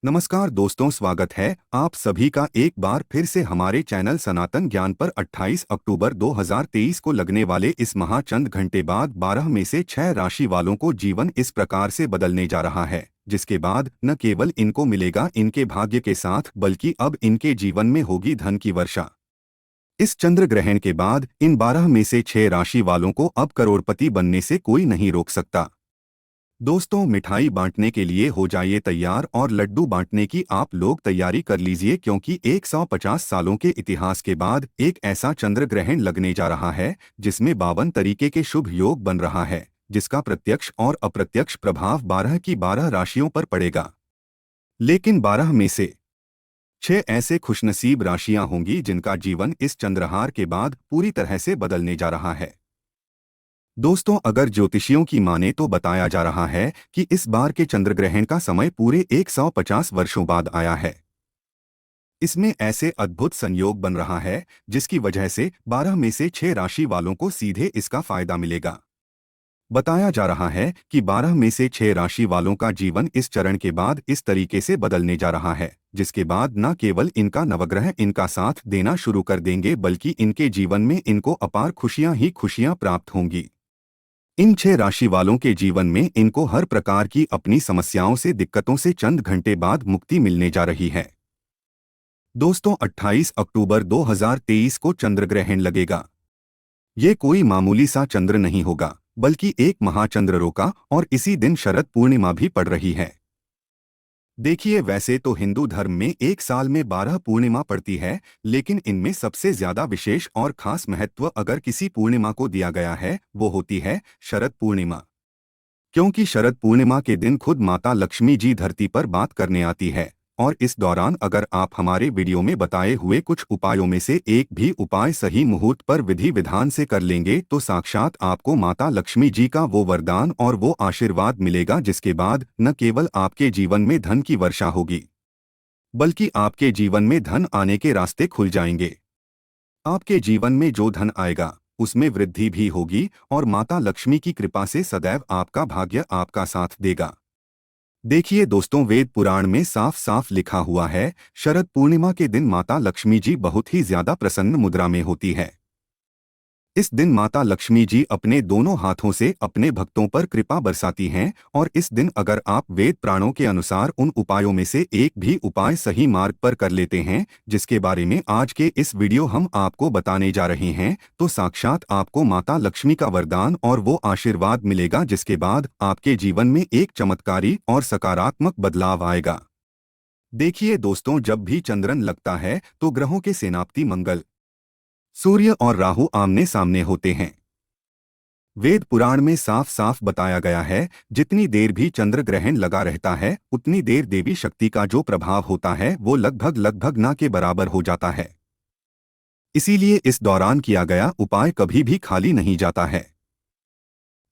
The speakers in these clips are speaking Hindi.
नमस्कार दोस्तों, स्वागत है आप सभी का एक बार फिर से हमारे चैनल सनातन ज्ञान पर। 28 अक्टूबर 2023 को लगने वाले इस महाचंद घंटे बाद 12 में से 6 राशि वालों को जीवन इस प्रकार से बदलने जा रहा है, जिसके बाद न केवल इनको मिलेगा इनके भाग्य के साथ, बल्कि अब इनके जीवन में होगी धन की वर्षा। इस चंद्र ग्रहण के बाद इन 12 में से 6 राशि वालों को अब करोड़पति बनने से कोई नहीं रोक सकता। दोस्तों, मिठाई बांटने के लिए हो जाइए तैयार और लड्डू बांटने की आप लोग तैयारी कर लीजिए, क्योंकि 150 सालों के इतिहास के बाद एक ऐसा चंद्र ग्रहण लगने जा रहा है जिसमें 52 तरीके के शुभ योग बन रहा है, जिसका प्रत्यक्ष और अप्रत्यक्ष प्रभाव 12 की 12 राशियों पर पड़ेगा। लेकिन 12 में से 6 ऐसे खुशनसीब राशियां होंगी जिनका जीवन इस चंद्रहार के बाद पूरी तरह से बदलने जा रहा है। दोस्तों, अगर ज्योतिषियों की माने तो बताया जा रहा है कि इस बार के चंद्र ग्रहण का समय पूरे 150 वर्षों बाद आया है। इसमें ऐसे अद्भुत संयोग बन रहा है जिसकी वजह से 12 में से 6 राशि वालों को सीधे इसका फायदा मिलेगा। बताया जा रहा है कि 12 में से 6 राशि वालों का जीवन इस चरण के बाद इस तरीके से बदलने जा रहा है, जिसके बाद न केवल इनका नवग्रह इनका साथ देना शुरू कर देंगे, बल्कि इनके जीवन में इनको अपार खुशियां ही खुशियां प्राप्त होंगी। इन 6 राशि वालों के जीवन में इनको हर प्रकार की अपनी समस्याओं से, दिक्कतों से चंद घंटे बाद मुक्ति मिलने जा रही है। दोस्तों, 28 अक्टूबर 2023 को चंद्र ग्रहण लगेगा। ये कोई मामूली सा चंद्र नहीं होगा, बल्कि एक महाचंद्र रोका, और इसी दिन शरद पूर्णिमा भी पड़ रही है। देखिए, वैसे तो हिंदू धर्म में एक साल में 12 पूर्णिमा पड़ती है, लेकिन इनमें सबसे ज्यादा विशेष और खास महत्व अगर किसी पूर्णिमा को दिया गया है वो होती है शरद पूर्णिमा। क्योंकि शरद पूर्णिमा के दिन खुद माता लक्ष्मी जी धरती पर बात करने आती है, और इस दौरान अगर आप हमारे वीडियो में बताए हुए कुछ उपायों में से एक भी उपाय सही मुहूर्त पर विधि विधान से कर लेंगे तो साक्षात आपको माता लक्ष्मी जी का वो वरदान और वो आशीर्वाद मिलेगा, जिसके बाद न केवल आपके जीवन में धन की वर्षा होगी, बल्कि आपके जीवन में धन आने के रास्ते खुल जाएंगे। आपके जीवन में जो धन आएगा उसमें वृद्धि भी होगी, और माता लक्ष्मी की कृपा से सदैव आपका भाग्य आपका साथ देगा। देखिए दोस्तों, वेद पुराण में साफ साफ लिखा हुआ है, शरद पूर्णिमा के दिन माता लक्ष्मी जी बहुत ही ज्यादा प्रसन्न मुद्रा में होती है। इस दिन माता लक्ष्मी जी अपने दोनों हाथों से अपने भक्तों पर कृपा बरसाती हैं, और इस दिन अगर आप वेद पुराणों के अनुसार उन उपायों में से एक भी उपाय सही मार्ग पर कर लेते हैं, जिसके बारे में आज के इस वीडियो हम आपको बताने जा रहे हैं, तो साक्षात आपको माता लक्ष्मी का वरदान और वो आशीर्वाद मिलेगा, जिसके बाद आपके जीवन में एक चमत्कारी और सकारात्मक बदलाव आएगा। देखिए दोस्तों, जब भी चंद्रन लगता है तो ग्रहों के सेनापति मंगल, सूर्य और राहु आमने सामने होते हैं। वेद पुराण में साफ साफ बताया गया है, जितनी देर भी चंद्र ग्रहण लगा रहता है उतनी देर देवी शक्ति का जो प्रभाव होता है वो लगभग लगभग ना के बराबर हो जाता है। इसीलिए इस दौरान किया गया उपाय कभी भी खाली नहीं जाता है।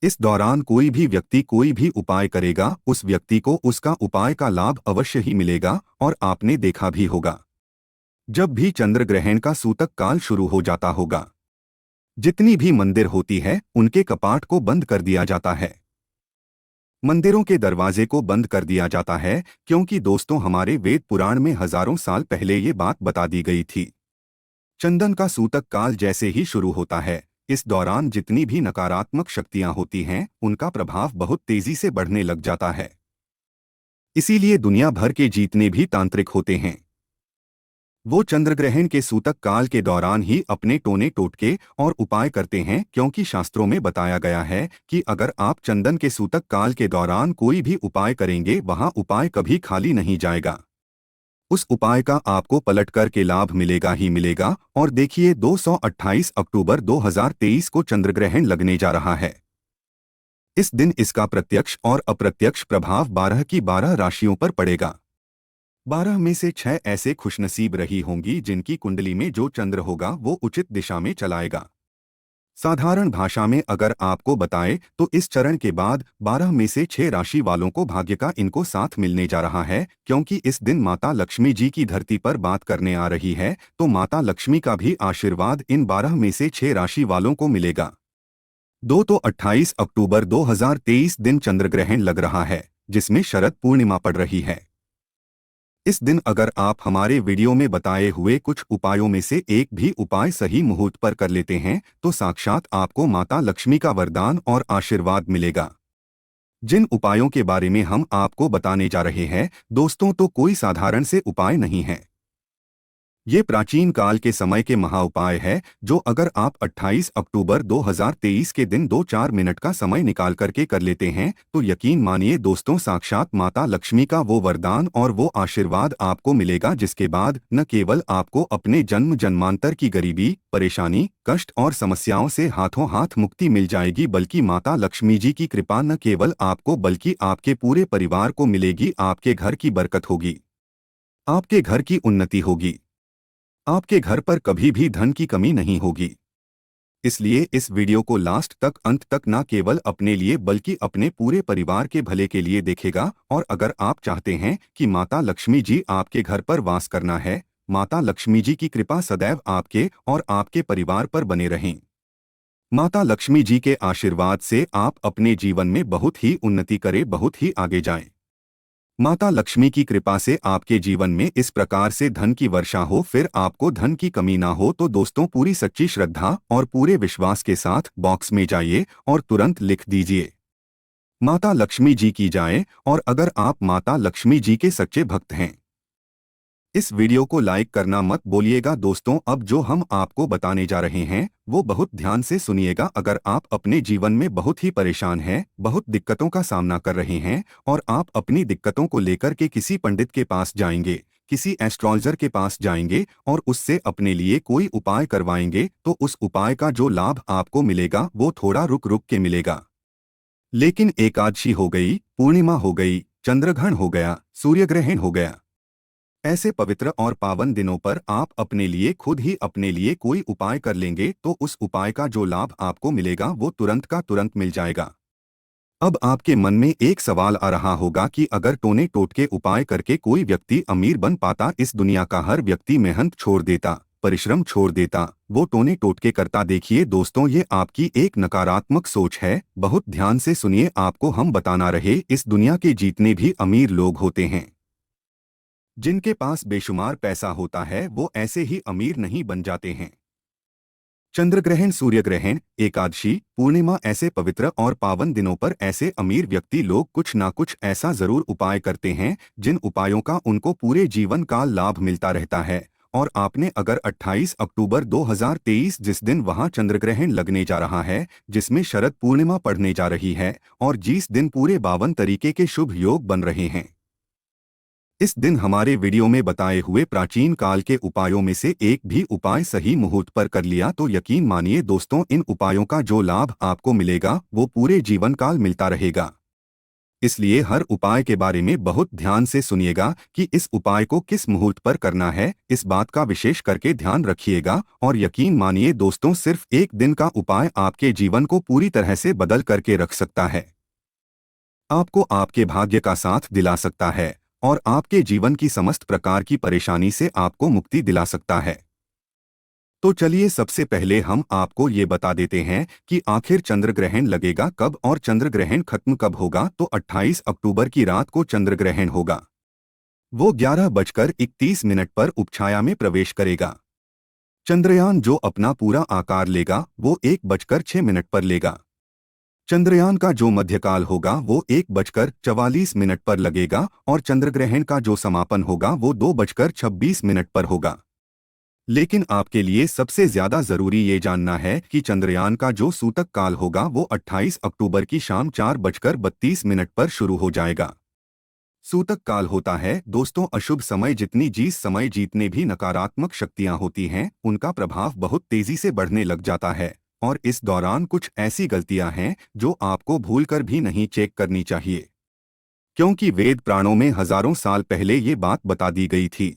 इस दौरान कोई भी व्यक्ति कोई भी उपाय करेगा, उस व्यक्ति को उसका उपाय का लाभ अवश्य ही मिलेगा, और आपने देखा भी होगा, जब भी चंद्र ग्रहण का सूतक काल शुरू हो जाता होगा, जितनी भी मंदिर होती है उनके कपाट को बंद कर दिया जाता है, मंदिरों के दरवाजे को बंद कर दिया जाता है, क्योंकि दोस्तों हमारे वेद पुराण में हजारों साल पहले ये बात बता दी गई थी। चंदन का सूतक काल जैसे ही शुरू होता है, इस दौरान जितनी भी नकारात्मक शक्तियां होती हैं उनका प्रभाव बहुत तेजी से बढ़ने लग जाता है। इसीलिए दुनिया भर के जितने भी तांत्रिक होते हैं वो चंद्रग्रहण के सूतक काल के दौरान ही अपने टोने टोटके और उपाय करते हैं, क्योंकि शास्त्रों में बताया गया है कि अगर आप चंदन के सूतक काल के दौरान कोई भी उपाय करेंगे वहां उपाय कभी खाली नहीं जाएगा। उस उपाय का आपको पलट कर के लाभ मिलेगा ही मिलेगा। और देखिए 228 अक्टूबर 2023 को चंद्रग्रहण लगने जा रहा है। इस दिन इसका प्रत्यक्ष और अप्रत्यक्ष प्रभाव 12 की 12 राशियों पर पड़ेगा। 12 में से 6 ऐसे खुशनसीब रही होंगी जिनकी कुंडली में जो चंद्र होगा वो उचित दिशा में चलाएगा। साधारण भाषा में अगर आपको बताएं तो इस चरण के बाद 12 में से 6 राशि वालों को भाग्य का इनको साथ मिलने जा रहा है, क्योंकि इस दिन माता लक्ष्मी जी की धरती पर बात करने आ रही है, तो माता लक्ष्मी का भी आशीर्वाद इन 12 में से 6 राशि वालों को मिलेगा। दो तो 28 अक्टूबर 2023 दिन चंद्रग्रहण लग रहा है, जिसमें शरद पूर्णिमा पड़ रही है। इस दिन अगर आप हमारे वीडियो में बताए हुए कुछ उपायों में से एक भी उपाय सही मुहूर्त पर कर लेते हैं तो साक्षात आपको माता लक्ष्मी का वरदान और आशीर्वाद मिलेगा। जिन उपायों के बारे में हम आपको बताने जा रहे हैं दोस्तों, तो कोई साधारण से उपाय नहीं है। ये प्राचीन काल के समय के महाउपाय है जो अगर आप 28 अक्टूबर 2023 के दिन 2-4 मिनट का समय निकाल करके कर लेते हैं तो यकीन मानिए दोस्तों, साक्षात माता लक्ष्मी का वो वरदान और वो आशीर्वाद आपको मिलेगा, जिसके बाद न केवल आपको अपने जन्म जन्मांतर की गरीबी, परेशानी, कष्ट और समस्याओं से हाथों हाथ मुक्ति मिल जाएगी, बल्कि माता लक्ष्मी जी की कृपा न केवल आपको बल्कि आपके पूरे परिवार को मिलेगी। आपके घर की बरकत होगी, आपके घर की उन्नति होगी, आपके घर पर कभी भी धन की कमी नहीं होगी। इसलिए इस वीडियो को लास्ट तक अंत तक न केवल अपने लिए बल्कि अपने पूरे परिवार के भले के लिए देखेगा। और अगर आप चाहते हैं कि माता लक्ष्मी जी आपके घर पर वास करना है, माता लक्ष्मी जी की कृपा सदैव आपके और आपके परिवार पर बने रहें, माता लक्ष्मी जी के आशीर्वाद से आप अपने जीवन में बहुत ही उन्नति करें, बहुत ही आगे जाएं, माता लक्ष्मी की कृपा से आपके जीवन में इस प्रकार से धन की वर्षा हो, फिर आपको धन की कमी ना हो, तो दोस्तों पूरी सच्ची श्रद्धा और पूरे विश्वास के साथ बॉक्स में जाइए और तुरंत लिख दीजिए माता लक्ष्मी जी की जाए। और अगर आप माता लक्ष्मी जी के सच्चे भक्त हैं, इस वीडियो को लाइक करना मत बोलिएगा दोस्तों। अब जो हम आपको बताने जा रहे हैं वो बहुत ध्यान से सुनिएगा। अगर आप अपने जीवन में बहुत ही परेशान हैं, बहुत दिक्कतों का सामना कर रहे हैं और आप अपनी दिक्कतों को लेकर के किसी पंडित के पास जाएंगे, किसी एस्ट्रोलॉजर के पास जाएंगे और उससे अपने लिए कोई उपाय करवाएंगे, तो उस उपाय का जो लाभ आपको मिलेगा वो थोड़ा रुक रुक के मिलेगा। लेकिन एकादशी हो गई, पूर्णिमा हो गई, चंद्रग्रहण हो गया, सूर्यग्रहण हो गया, ऐसे पवित्र और पावन दिनों पर आप अपने लिए खुद ही अपने लिए कोई उपाय कर लेंगे तो उस उपाय का जो लाभ आपको मिलेगा वो तुरंत का तुरंत मिल जाएगा। अब आपके मन में एक सवाल आ रहा होगा कि अगर टोने टोटके उपाय करके कोई व्यक्ति अमीर बन पाता, इस दुनिया का हर व्यक्ति मेहनत छोड़ देता, परिश्रम छोड़ देता, वो टोने टोटके करता। देखिए दोस्तों, ये आपकी एक नकारात्मक सोच है। बहुत ध्यान से सुनिए, आपको हम बताना रहे, इस दुनिया के जितने भी अमीर लोग होते हैं, जिनके पास बेशुमार पैसा होता है, वो ऐसे ही अमीर नहीं बन जाते हैं। चंद्रग्रहण, सूर्यग्रहण, एकादशी, पूर्णिमा ऐसे पवित्र और पावन दिनों पर ऐसे अमीर व्यक्ति लोग कुछ ना कुछ ऐसा जरूर उपाय करते हैं जिन उपायों का उनको पूरे जीवन काल लाभ मिलता रहता है। और आपने अगर 28 अक्टूबर 2023 जिस दिन वहां चंद्रग्रहण लगने जा रहा है, जिसमें शरद पूर्णिमा पड़ने जा रही है और जिस दिन पूरे 52 तरीके के शुभ योग बन रहे हैं, इस दिन हमारे वीडियो में बताए हुए प्राचीन काल के उपायों में से एक भी उपाय सही मुहूर्त पर कर लिया तो यकीन मानिए दोस्तों, इन उपायों का जो लाभ आपको मिलेगा वो पूरे जीवन काल मिलता रहेगा। इसलिए हर उपाय के बारे में बहुत ध्यान से सुनिएगा कि इस उपाय को किस मुहूर्त पर करना है, इस बात का विशेष करके ध्यान रखिएगा। और यकीन मानिए दोस्तों, सिर्फ एक दिन का उपाय आपके जीवन को पूरी तरह से बदल करके रख सकता है, आपको आपके भाग्य का साथ दिला सकता है और आपके जीवन की समस्त प्रकार की परेशानी से आपको मुक्ति दिला सकता है। तो चलिए सबसे पहले हम आपको ये बता देते हैं कि आखिर चंद्रग्रहण लगेगा कब और चंद्रग्रहण खत्म कब होगा। तो 28 अक्टूबर की रात को चंद्रग्रहण होगा, वो 11:31 पर उपछाया में प्रवेश करेगा। चंद्रयान जो अपना पूरा आकार लेगा वो 1:06 पर लेगा। चंद्रयान का जो मध्यकाल होगा वो 1:44 पर लगेगा और चंद्रग्रहण का जो समापन होगा वो 2:26 पर होगा। लेकिन आपके लिए सबसे ज्यादा जरूरी ये जानना है कि चंद्रयान का जो सूतक काल होगा वो 28 अक्टूबर की शाम 4:32 पर शुरू हो जाएगा। सूतक काल होता है दोस्तों अशुभ समय, जितने भी नकारात्मक शक्तियां होती हैं उनका प्रभाव बहुत तेजी से बढ़ने लग जाता है। और इस दौरान कुछ ऐसी गलतियां हैं जो आपको भूलकर भी नहीं चेक करनी चाहिए, क्योंकि वेद पुराणों में हजारों साल पहले ये बात बता दी गई थी।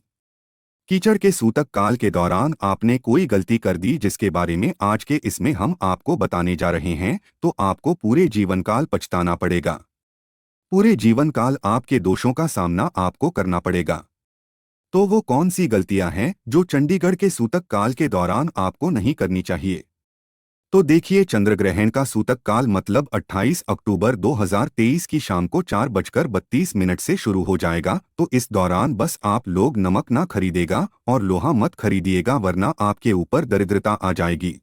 कीचड़ के सूतक काल के दौरान आपने कोई गलती कर दी जिसके बारे में आज के इसमें हम आपको बताने जा रहे हैं, तो आपको पूरे जीवन काल पछताना पड़ेगा। पूरे जीवन काल आपके दोषों का सामना आपको करना पड़ेगा। तो वो कौन सी गलतियां हैं जो चंडीगढ़ के सूतक काल के दौरान आपको नहीं करनी चाहिए? तो देखिए, चंद्र ग्रहण का सूतक काल मतलब 28 अक्टूबर 2023 की शाम को 4:32 से शुरू हो जाएगा। तो इस दौरान बस आप लोग नमक ना खरीदेगा और लोहा मत खरीदिएगा, वरना आपके ऊपर दरिद्रता आ जाएगी।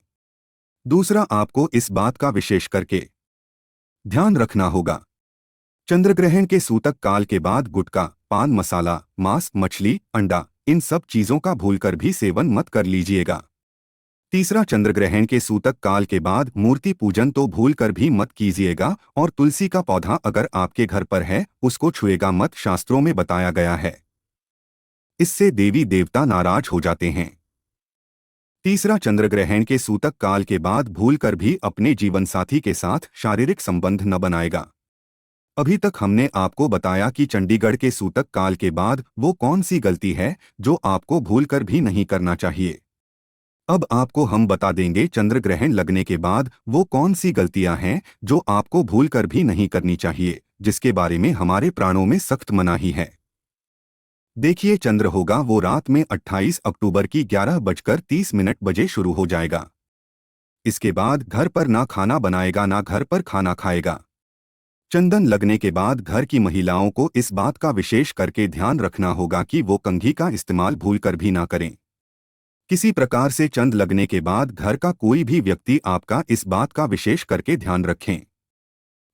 दूसरा, आपको इस बात का विशेष करके ध्यान रखना होगा, चंद्र ग्रहण के सूतक काल के बाद गुटखा, पान मसाला, मांस, मछली, अंडा, इन सब चीजों का भूलकर भी सेवन मत कर लीजिएगा। तीसरा, चंद्र ग्रहण के सूतक काल के बाद मूर्ति पूजन तो भूलकर भी मत कीजिएगा, और तुलसी का पौधा अगर आपके घर पर है उसको छुएगा मत, शास्त्रों में बताया गया है। इससे देवी देवता नाराज हो जाते हैं। तीसरा, चंद्र ग्रहण के सूतक काल के बाद भूलकर भी अपने जीवन साथी के साथ शारीरिक संबंध न बनाएगा। अभी तक हमने आपको बताया कि चंडीगढ़ के सूतक काल के बाद वो कौन सी गलती है जो आपको भूलकर भी नहीं करना चाहिए। अब आपको हम बता देंगे चंद्र ग्रहण लगने के बाद वो कौन सी गलतियां हैं जो आपको भूलकर भी नहीं करनी चाहिए, जिसके बारे में हमारे प्राणों में सख्त मनाही है। देखिए, चंद्र होगा वो रात में 28 अक्टूबर की 11:30 बजे शुरू हो जाएगा। इसके बाद घर पर ना खाना बनाएगा ना घर पर खाना खाएगा। चंदन लगने के बाद घर की महिलाओं को इस बात का विशेष करके ध्यान रखना होगा कि वो कंघी का इस्तेमाल भूलकर भी ना करें। किसी प्रकार से चंद लगने के बाद घर का कोई भी व्यक्ति आपका इस बात का विशेष करके ध्यान रखें।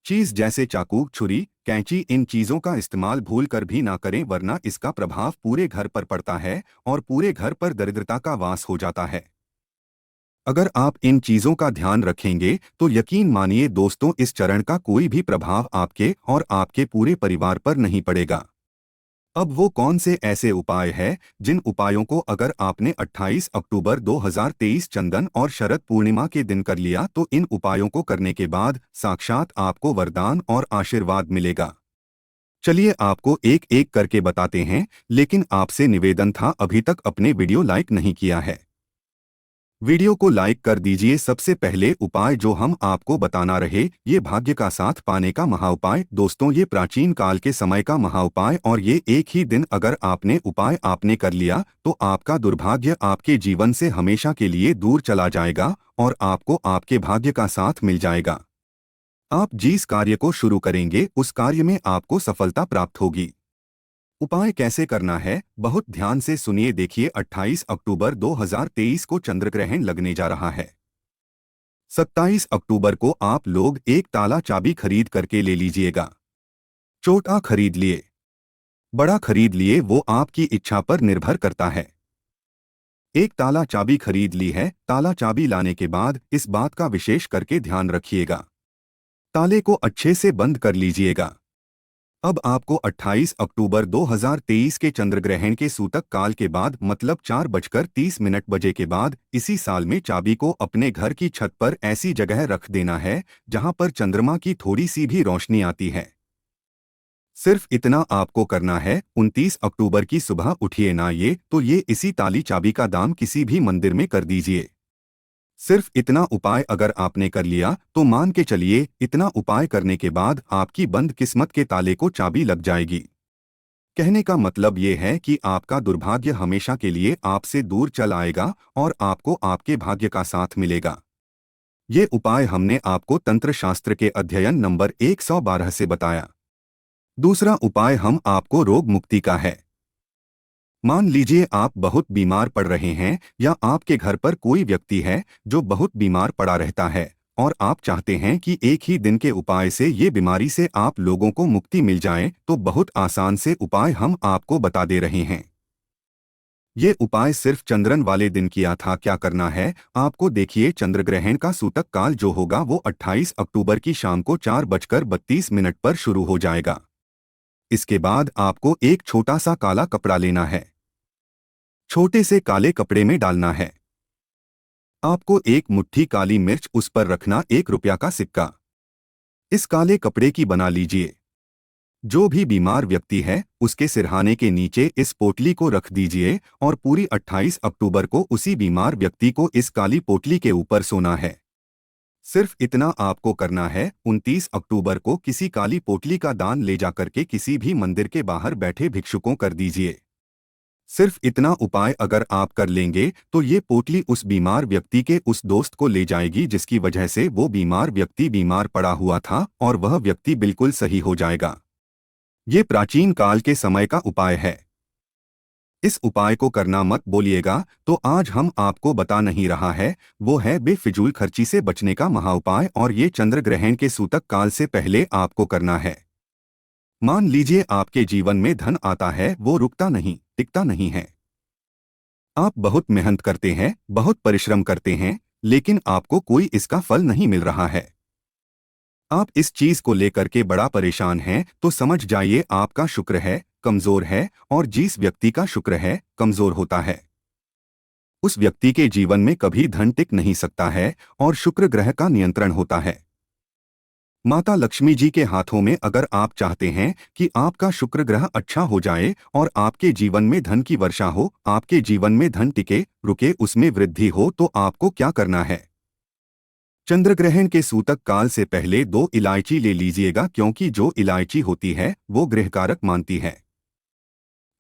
चीज जैसे चाकू, छुरी, कैंची, इन चीजों का इस्तेमाल भूलकर भी ना करें, वरना इसका प्रभाव पूरे घर पर पड़ता है और पूरे घर पर दरिद्रता का वास हो जाता है। अगर आप इन चीजों का ध्यान रखेंगे तो यकीन मानिए दोस्तों, इस चरण का कोई भी प्रभाव आपके और आपके पूरे परिवार पर नहीं पड़ेगा। अब वो कौन से ऐसे उपाय हैं जिन उपायों को अगर आपने 28 अक्टूबर 2023 चंदन और शरद पूर्णिमा के दिन कर लिया तो इन उपायों को करने के बाद साक्षात आपको वरदान और आशीर्वाद मिलेगा। चलिए आपको एक एक करके बताते हैं, लेकिन आपसे निवेदन था, अभी तक अपने वीडियो लाइक नहीं किया है, वीडियो को लाइक कर दीजिए। सबसे पहले उपाय जो हम आपको बताना रहे, ये भाग्य का साथ पाने का महाउपाय। दोस्तों, ये प्राचीन काल के समय का महाउपाय और ये एक ही दिन अगर आपने कर लिया तो आपका दुर्भाग्य आपके जीवन से हमेशा के लिए दूर चला जाएगा और आपको आपके भाग्य का साथ मिल जाएगा। आप जिस कार्य को शुरू करेंगे उस कार्य में आपको सफलता प्राप्त होगी। उपाय कैसे करना है, बहुत ध्यान से सुनिए। देखिए, 28 अक्टूबर 2023 को चंद्र ग्रहण लगने जा रहा है। 27 अक्टूबर को आप लोग एक ताला चाबी खरीद करके ले लीजिएगा। छोटा खरीद लिए, बड़ा खरीद लिए, वो आपकी इच्छा पर निर्भर करता है। एक ताला चाबी खरीद ली है, ताला चाबी लाने के बाद इस बात का विशेष करके ध्यान रखिएगा, ताले को अच्छे से बंद कर लीजिएगा। अब आपको 28 अक्टूबर 2023 के चंद्र ग्रहण के सूतक काल के बाद मतलब 4:30 बजे के बाद इसी साल में चाबी को अपने घर की छत पर ऐसी जगह रख देना है जहां पर चंद्रमा की थोड़ी सी भी रोशनी आती है। सिर्फ इतना आपको करना है। 29 अक्टूबर की सुबह उठिए ना ये इसी ताली चाबी का दाम किसी भी मंदिर में कर दीजिए। सिर्फ इतना उपाय अगर आपने कर लिया तो मान के चलिए, इतना उपाय करने के बाद आपकी बंद किस्मत के ताले को चाबी लग जाएगी। कहने का मतलब ये है कि आपका दुर्भाग्य हमेशा के लिए आपसे दूर चल आएगा और आपको आपके भाग्य का साथ मिलेगा। ये उपाय हमने आपको तंत्र शास्त्र के अध्ययन नंबर 112 से बताया। दूसरा उपाय हम आपको रोग मुक्ति का है। मान लीजिए आप बहुत बीमार पड़ रहे हैं या आपके घर पर कोई व्यक्ति है जो बहुत बीमार पड़ा रहता है और आप चाहते हैं कि एक ही दिन के उपाय से ये बीमारी से आप लोगों को मुक्ति मिल जाए, तो बहुत आसान से उपाय हम आपको बता दे रहे हैं। ये उपाय सिर्फ चंद्रन वाले दिन किया था। क्या करना है आपको, देखिए, चंद्र ग्रहण का सूतक काल जो होगा वो 28 अक्टूबर की शाम को 4:32 पर शुरू हो जाएगा। इसके बाद आपको एक छोटा सा काला कपड़ा लेना है, छोटे से काले कपड़े में डालना है। आपको एक मुट्ठी काली मिर्च उस पर रखना, 1 रुपया का सिक्का इस काले कपड़े की बना लीजिए। जो भी बीमार व्यक्ति है उसके सिरहाने के नीचे इस पोटली को रख दीजिए और पूरी 28 अक्टूबर को उसी बीमार व्यक्ति को इस काली पोटली के ऊपर सोना है। सिर्फ इतना आपको करना है। 29 अक्टूबर को किसी काली पोटली का दान ले जाकर के किसी भी मंदिर के बाहर बैठे भिक्षुकों कर दीजिए। सिर्फ इतना उपाय अगर आप कर लेंगे तो ये पोटली उस बीमार व्यक्ति के उस दोस्त को ले जाएगी जिसकी वजह से वो बीमार व्यक्ति बीमार पड़ा हुआ था और वह व्यक्ति बिल्कुल सही हो जाएगा। ये प्राचीन काल के समय का उपाय है। इस उपाय को करना मत बोलिएगा तो आज हम आपको बता नहीं रहा है, वो है बेफिजूल खर्ची से बचने का महाउपाय और ये चंद्र ग्रहण के सूतक काल से पहले आपको करना है। मान लीजिए आपके जीवन में धन आता है, वो रुकता नहीं, टिकता नहीं है। आप बहुत मेहनत करते हैं, बहुत परिश्रम करते हैं, लेकिन आपको कोई इसका फल नहीं मिल रहा है। आप इस चीज को लेकर के बड़ा परेशान हैं, तो समझ जाइए आपका शुक्र है कमजोर है और जिस व्यक्ति का शुक्र है कमजोर होता है उस व्यक्ति के जीवन में कभी धन टिक नहीं सकता है और शुक्र ग्रह का नियंत्रण होता है। माता लक्ष्मी जी के हाथों में अगर आप चाहते हैं कि आपका शुक्र ग्रह अच्छा हो जाए और आपके जीवन में धन की वर्षा हो, आपके जीवन में धन टिके रुके उसमें वृद्धि हो, तो आपको क्या करना है? चंद्र ग्रहण के सूतक काल से पहले 2 इलायची ले लीजिएगा, क्योंकि जो इलायची होती है वो गृहकारक मानती है।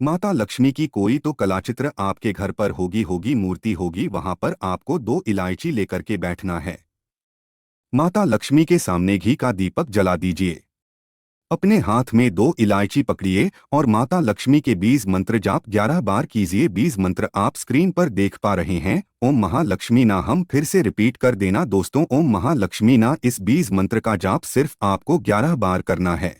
माता लक्ष्मी की कोई तो कलाचित्र आपके घर पर होगी मूर्ति होगी, वहां पर आपको 2 इलायची लेकर के बैठना है। माता लक्ष्मी के सामने घी का दीपक जला दीजिए। अपने हाथ में 2 इलायची पकड़िए और माता लक्ष्मी के बीज मंत्र जाप 11 बार कीजिए। बीज मंत्र आप स्क्रीन पर देख पा रहे हैं। ओम महालक्ष्मी ना, हम फिर से रिपीट कर देना दोस्तों, ओम महालक्ष्मी ना। इस बीज मंत्र का जाप सिर्फ आपको 11 बार करना है।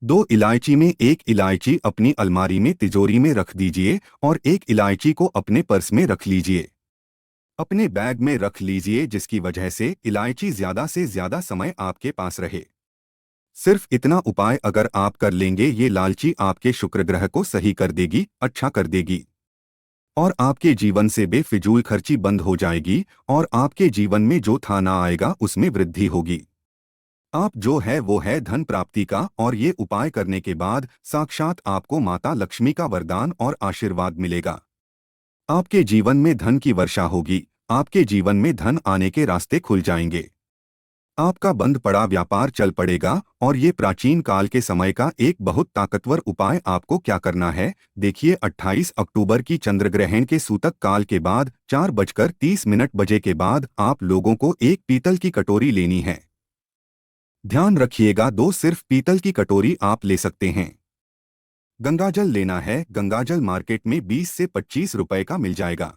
2 इलायची में 1 इलायची अपनी अलमारी में तिजोरी में रख दीजिए और 1 इलायची को अपने पर्स में रख लीजिए, अपने बैग में रख लीजिए, जिसकी वजह से इलायची ज्यादा से ज्यादा समय आपके पास रहे। सिर्फ इतना उपाय अगर आप कर लेंगे, ये लालची आपके शुक्र ग्रह को सही कर देगी, अच्छा कर देगी और आपके जीवन से बेफिजूल खर्ची बंद हो जाएगी और आपके जीवन में जो था ना आएगा उसमें वृद्धि होगी। आप जो है वो है धन प्राप्ति का, और ये उपाय करने के बाद साक्षात आपको माता लक्ष्मी का वरदान और आशीर्वाद मिलेगा। आपके जीवन में धन की वर्षा होगी, आपके जीवन में धन आने के रास्ते खुल जाएंगे, आपका बंद पड़ा व्यापार चल पड़ेगा। और ये प्राचीन काल के समय का एक बहुत ताकतवर उपाय आपको क्या करना है, देखिए 28 अक्टूबर की चंद्र ग्रहण के सूतक काल के बाद 4:30 बजे के बाद आप लोगों को एक पीतल की कटोरी लेनी है। ध्यान रखिएगा, 2 सिर्फ पीतल की कटोरी आप ले सकते हैं। गंगाजल लेना है। गंगाजल मार्केट में 20 से 25 रुपए का मिल जाएगा।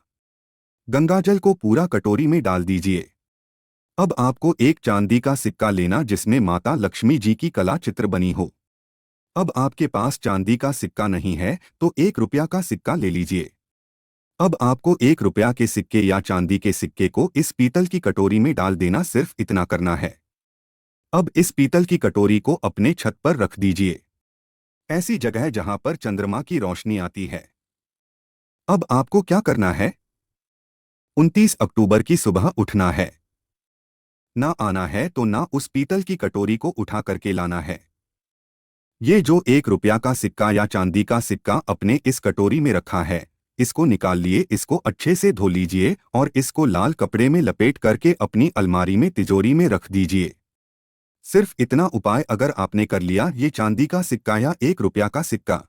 गंगाजल को पूरा कटोरी में डाल दीजिए। अब आपको एक चांदी का सिक्का लेना जिसमें माता लक्ष्मी जी की कला चित्र बनी हो। अब आपके पास चांदी का सिक्का नहीं है तो 1 रुपया का सिक्का ले लीजिए। अब आपको 1 रुपया के सिक्के या चांदी के सिक्के को इस पीतल की कटोरी में डाल देना, सिर्फ इतना करना है। अब इस पीतल की कटोरी को अपने छत पर रख दीजिए, ऐसी जगह जहां पर चंद्रमा की रोशनी आती है। अब आपको क्या करना है, 29 अक्टूबर की सुबह उठना है। ना आना है तो ना उस पीतल की कटोरी को उठा करके लाना है। ये जो 1 रुपया का सिक्का या चांदी का सिक्का अपने इस कटोरी में रखा है, इसको निकाल लिए, इसको अच्छे से धो लीजिए और इसको लाल कपड़े में लपेट करके अपनी अलमारी में तिजोरी में रख दीजिए। सिर्फ इतना उपाय अगर आपने कर लिया, ये चांदी का सिक्का या 1 रुपया का सिक्का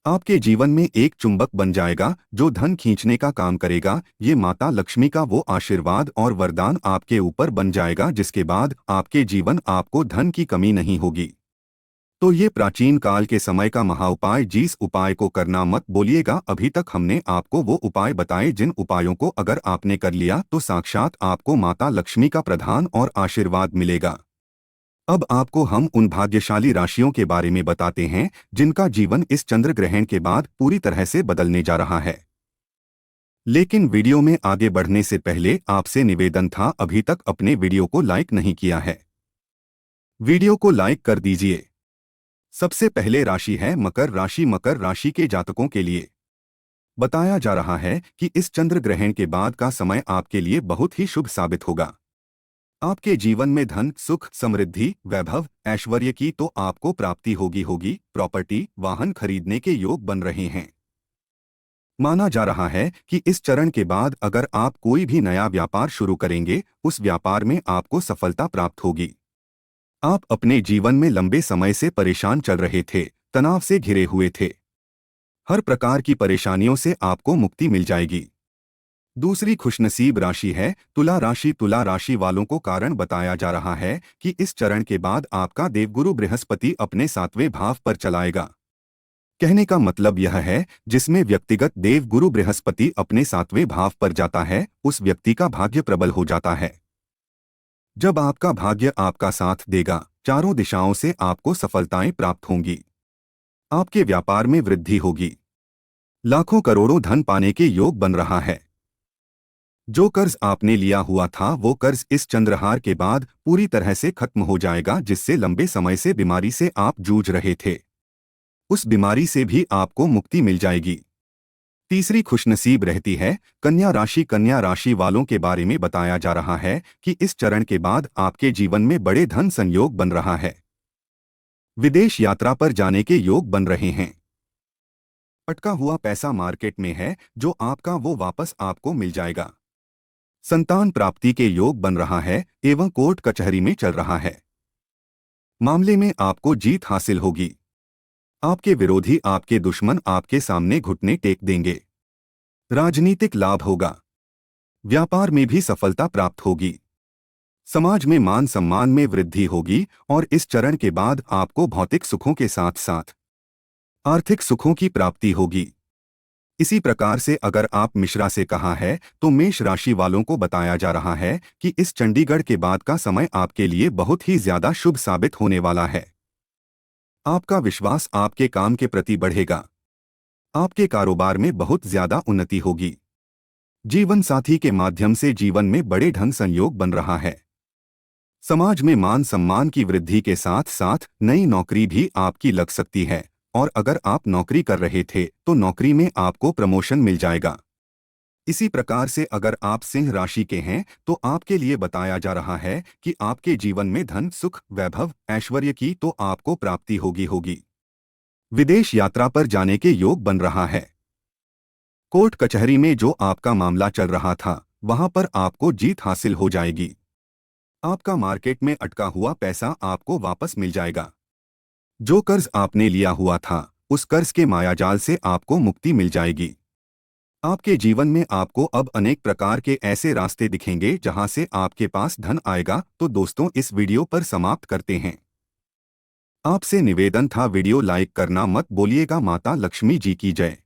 आपके जीवन में एक चुंबक बन जाएगा जो धन खींचने का काम करेगा। ये माता लक्ष्मी का वो आशीर्वाद और वरदान आपके ऊपर बन जाएगा, जिसके बाद आपके जीवन आपको धन की कमी नहीं होगी। तो ये प्राचीन काल के समय का महाउपाय, जिस उपाय को करना मत बोलिएगा। अभी तक हमने आपको वो उपाय बताए जिन उपायों को अगर आपने कर लिया तो साक्षात आपको माता लक्ष्मी का प्रधान और आशीर्वाद मिलेगा। अब आपको हम उन भाग्यशाली राशियों के बारे में बताते हैं जिनका जीवन इस चंद्र ग्रहण के बाद पूरी तरह से बदलने जा रहा है। लेकिन वीडियो में आगे बढ़ने से पहले आपसे निवेदन था, अभी तक अपने वीडियो को लाइक नहीं किया है, वीडियो को लाइक कर दीजिए। सबसे पहले राशि है मकर राशि। मकर राशि के जातकों के लिए बताया जा रहा है कि इस चंद्र ग्रहण के बाद का समय आपके लिए बहुत ही शुभ साबित होगा। आपके जीवन में धन, सुख, समृद्धि, वैभव, ऐश्वर्य की तो आपको प्राप्ति होगी। प्रॉपर्टी, वाहन खरीदने के योग बन रहे हैं। माना जा रहा है कि इस चरण के बाद अगर आप कोई भी नया व्यापार शुरू करेंगे, उस व्यापार में आपको सफलता प्राप्त होगी। आप अपने जीवन में लंबे समय से परेशान चल रहे थे, तनाव से घिरे हुए थे, हर प्रकार की परेशानियों से आपको मुक्ति मिल जाएगी। दूसरी खुशनसीब राशि है तुला राशि। तुला राशि वालों को कारण बताया जा रहा है कि इस चरण के बाद आपका देवगुरु बृहस्पति अपने 7वें भाव पर चलाएगा। कहने का मतलब यह है, जिसमें व्यक्तिगत देवगुरु बृहस्पति अपने 7वें भाव पर जाता है, उस व्यक्ति का भाग्य प्रबल हो जाता है। जब आपका भाग्य आपका साथ देगा, चारों दिशाओं से आपको सफलताएं प्राप्त होंगी। आपके व्यापार में वृद्धि होगी। लाखों करोड़ों धन पाने के योग बन रहा है। जो कर्ज आपने लिया हुआ था वो कर्ज इस चंद्रहार के बाद पूरी तरह से खत्म हो जाएगा, जिससे लंबे समय से बीमारी से आप जूझ रहे थे, उस बीमारी से भी आपको मुक्ति मिल जाएगी। तीसरी खुशनसीब रहती है कन्या राशि। कन्या राशि वालों के बारे में बताया जा रहा है कि इस चरण के बाद आपके जीवन में बड़े धन संयोग बन रहा है। विदेश यात्रा पर जाने के योग बन रहे हैं। अटका हुआ पैसा मार्केट में है, जो आपका वो वापस आपको मिल जाएगा। संतान प्राप्ति के योग बन रहा है एवं कोर्ट कचहरी में चल रहा है। मामले में आपको जीत हासिल होगी। आपके विरोधी, आपके दुश्मन आपके सामने घुटने टेक देंगे। राजनीतिक लाभ होगा। व्यापार में भी सफलता प्राप्त होगी। समाज में मान सम्मान में वृद्धि होगी और इस चरण के बाद आपको भौतिक सुखों के साथ साथ आर्थिक सुखों की प्राप्ति होगी। इसी प्रकार से अगर आप मिश्रा से कहा है तो मेष राशि वालों को बताया जा रहा है कि इस चंडीगढ़ के बाद का समय आपके लिए बहुत ही ज्यादा शुभ साबित होने वाला है। आपका विश्वास आपके काम के प्रति बढ़ेगा। आपके कारोबार में बहुत ज्यादा उन्नति होगी। जीवन साथी के माध्यम से जीवन में बड़े धन संयोग बन रहा है। समाज में मान सम्मान की वृद्धि के साथ साथ नई नौकरी भी आपकी लग सकती है, और अगर आप नौकरी कर रहे थे तो नौकरी में आपको प्रमोशन मिल जाएगा। इसी प्रकार से अगर आप सिंह राशि के हैं तो आपके लिए बताया जा रहा है कि आपके जीवन में धन, सुख, वैभव, ऐश्वर्य की तो आपको प्राप्ति होगी। विदेश यात्रा पर जाने के योग बन रहा है। कोर्ट कचहरी में जो आपका मामला चल रहा था वहां पर आपको जीत हासिल हो जाएगी। आपका मार्केट में अटका हुआ पैसा आपको वापस मिल जाएगा। जो कर्ज आपने लिया हुआ था उस कर्ज के मायाजाल से आपको मुक्ति मिल जाएगी। आपके जीवन में आपको अब अनेक प्रकार के ऐसे रास्ते दिखेंगे जहां से आपके पास धन आएगा। तो दोस्तों, इस वीडियो पर समाप्त करते हैं। आपसे निवेदन था, वीडियो लाइक करना मत भूलिएगा। माता लक्ष्मी जी की जय।